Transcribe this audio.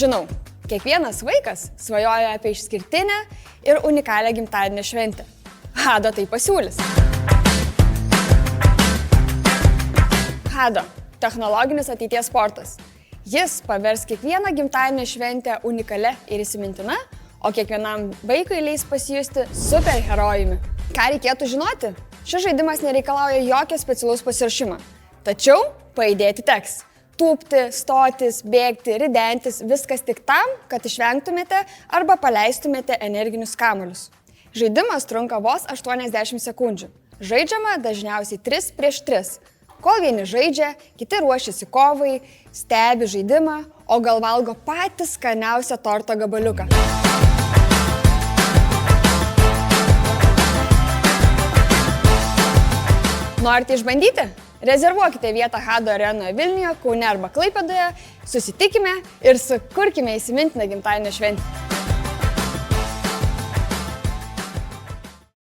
Žinau, kiekvienas vaikas svajoja apie išskirtinę ir unikalią gimtadienio šventę. Hado tai pasiūlys. Hado – technologinis ateities sportas. Jis pavers kiekvieną gimtadienio šventę unikalia ir įsimintina, o kiekvienam vaikui leis pasijusti superherojumi. Ką reikėtų žinoti? Šis žaidimas nereikalauja jokio specialaus pasiruošimo. Tačiau pajudėti teks. Tūpti, stotis, bėgti, ridentis – viskas tik tam, kad išvengtumėte arba paleistumėte energinius kamuolius. Žaidimas trunka vos 80 sekundžių. Žaidžiama dažniausiai 3 prieš 3. Kol vieni žaidžia, kiti ruošiasi kovai, stebi žaidimą, o gal valgo patį skaniausią torto gabaliuką. Norite išbandyti? Rezervuokite vietą Hado arenoje Vilniuje, Kaune arba Klaipėdoje, susitikime ir sukurkime įsimintiną gimtadienio šventę.